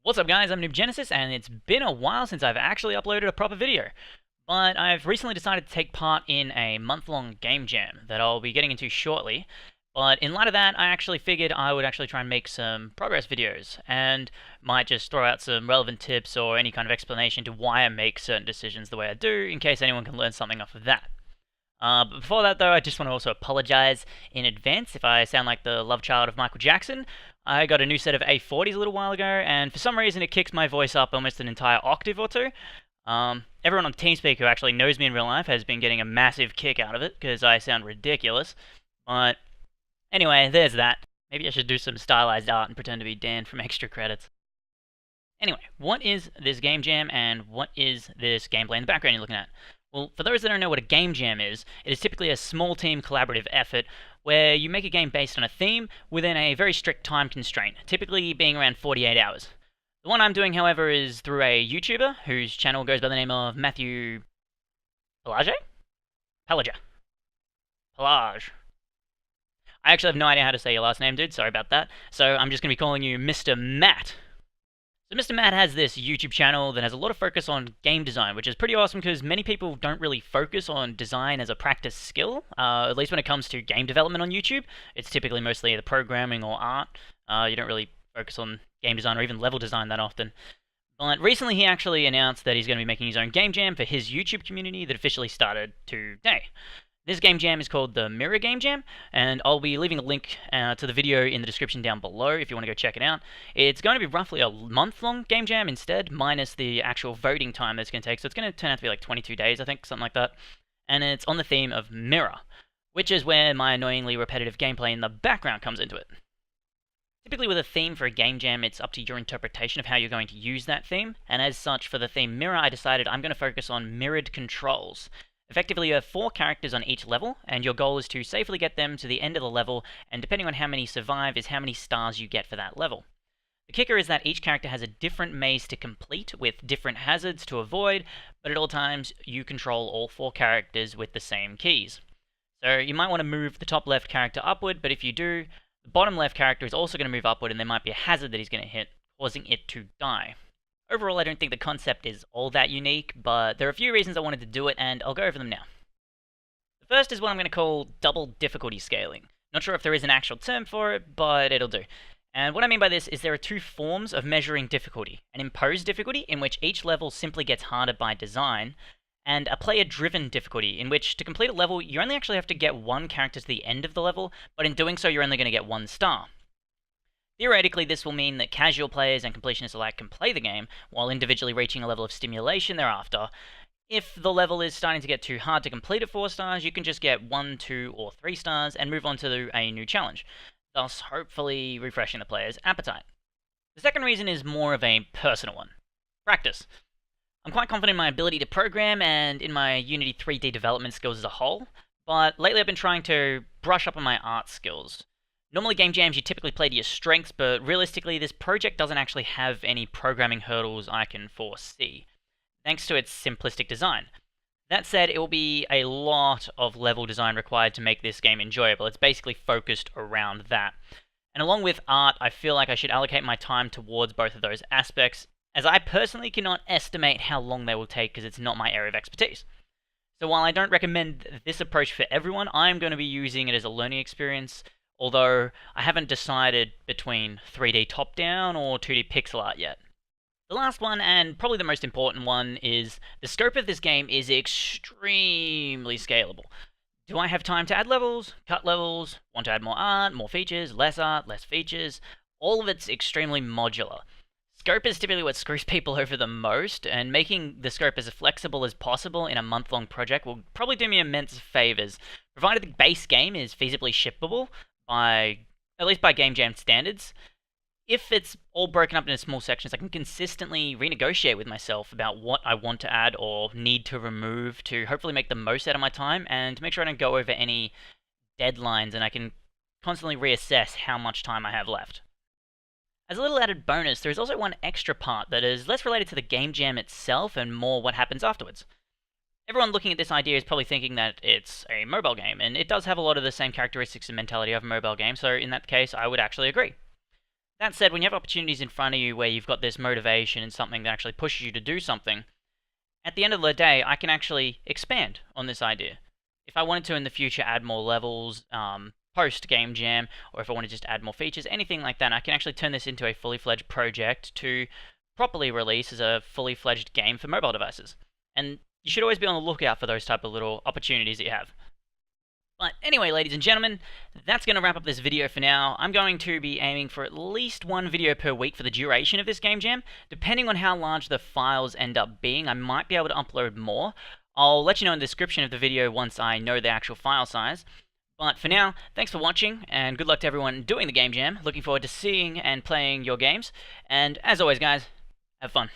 What's up guys, I'm Noob Genesis, and it's been a while since I've actually uploaded a proper video. But I've recently decided to take part in a month-long game jam that I'll be getting into shortly. But in light of that, I actually figured I would actually try and make some progress videos, and might just throw out some relevant tips or any kind of explanation to why I make certain decisions the way I do, in case anyone can learn something off of that. But before that, though, I just want to also apologize in advance if I sound like the love child of Michael Jackson. I got a new set of A40s a little while ago, and for some reason it kicks my voice up almost an entire octave or two. Everyone on TeamSpeak who actually knows me in real life has been getting a massive kick out of it, because I sound ridiculous. But anyway, there's that. Maybe I should do some stylized art and pretend to be Dan from Extra Credits. Anyway, what is this game jam, and what is this gameplay in the background you're looking at? Well, for those that don't know what a game jam is, it is typically a small team collaborative effort where you make a game based on a theme within a very strict time constraint, typically being around 48 hours. The one I'm doing, however, is through a YouTuber whose channel goes by the name of Matthew Pelage? Pelage. Pelage. I actually have no idea how to say your last name, dude. Sorry about that. So I'm just going to be calling you Mr. Matt. So Mr. Matt has this YouTube channel that has a lot of focus on game design, which is pretty awesome because many people don't really focus on design as a practice skill, at least when it comes to game development on YouTube. It's typically mostly either programming or art. You don't really focus on game design or even level design that often. But recently he actually announced that he's going to be making his own game jam for his YouTube community that officially started today. This game jam is called the Mirror Game Jam, and I'll be leaving a link to the video in the description down below if you want to go check it out. It's going to be roughly a month-long game jam instead, minus the actual voting time that's going to take, so it's going to turn out to be like 22 days, I think, something like that. And it's on the theme of Mirror, which is where my annoyingly repetitive gameplay in the background comes into it. Typically with a theme for a game jam, it's up to your interpretation of how you're going to use that theme, and as such, for the theme Mirror, I decided I'm going to focus on mirrored controls. Effectively, you have 4 characters on each level, and your goal is to safely get them to the end of the level, and depending on how many survive is how many stars you get for that level. The kicker is that each character has a different maze to complete, with different hazards to avoid, but at all times, you control all 4 characters with the same keys. So you might want to move the top left character upward, but if you do, the bottom left character is also going to move upward, and there might be a hazard that he's going to hit, causing it to die. Overall, I don't think the concept is all that unique, but there are a few reasons I wanted to do it, and I'll go over them now. The first is what I'm going to call double difficulty scaling. Not sure if there is an actual term for it, but it'll do. And what I mean by this is there are 2 forms of measuring difficulty. An imposed difficulty, in which each level simply gets harder by design, and a player-driven difficulty, in which to complete a level, you only actually have to get 1 character to the end of the level, but in doing so, you're only going to get 1 star. Theoretically, this will mean that casual players and completionists alike can play the game, while individually reaching a level of stimulation thereafter. If the level is starting to get too hard to complete at 4 stars, you can just get 1, 2, or 3 stars and move on to a new challenge, thus hopefully refreshing the player's appetite. The second reason is more of a personal one. Practice. I'm quite confident in my ability to program and in my Unity 3D development skills as a whole, but lately I've been trying to brush up on my art skills. Normally game jams you typically play to your strengths, but realistically this project doesn't actually have any programming hurdles I can foresee, thanks to its simplistic design. That said, it will be a lot of level design required to make this game enjoyable. It's basically focused around that. And along with art, I feel like I should allocate my time towards both of those aspects, as I personally cannot estimate how long they will take because it's not my area of expertise. So while I don't recommend this approach for everyone, I'm going to be using it as a learning experience, although I haven't decided between 3D top-down or 2D pixel art yet. The last one, and probably the most important one, is the scope of this game is extremely scalable. Do I have time to add levels, cut levels, want to add more art, more features, less art, less features? All of it's extremely modular. Scope is typically what screws people over the most, and making the scope as flexible as possible in a month-long project will probably do me immense favors, provided the base game is feasibly shippable, at least by Game Jam standards. If it's all broken up into small sections, I can consistently renegotiate with myself about what I want to add or need to remove to hopefully make the most out of my time and to make sure I don't go over any deadlines, and I can constantly reassess how much time I have left. As a little added bonus, there is also one extra part that is less related to the game jam itself and more what happens afterwards. Everyone looking at this idea is probably thinking that it's a mobile game, and it does have a lot of the same characteristics and mentality of a mobile game, so in that case, I would actually agree. That said, when you have opportunities in front of you where you've got this motivation and something that actually pushes you to do something, at the end of the day, I can actually expand on this idea. If I wanted to in the future add more levels, post Game Jam, or if I want to just add more features, anything like that, I can actually turn this into a fully fledged project to properly release as a fully fledged game for mobile devices. And you should always be on the lookout for those type of little opportunities that you have. But anyway, ladies and gentlemen, that's going to wrap up this video for now. I'm going to be aiming for at least one video per week for the duration of this Game Jam. Depending on how large the files end up being, I might be able to upload more. I'll let you know in the description of the video once I know the actual file size. But for now, thanks for watching, and good luck to everyone doing the Game Jam. Looking forward to seeing and playing your games. And as always, guys, have fun.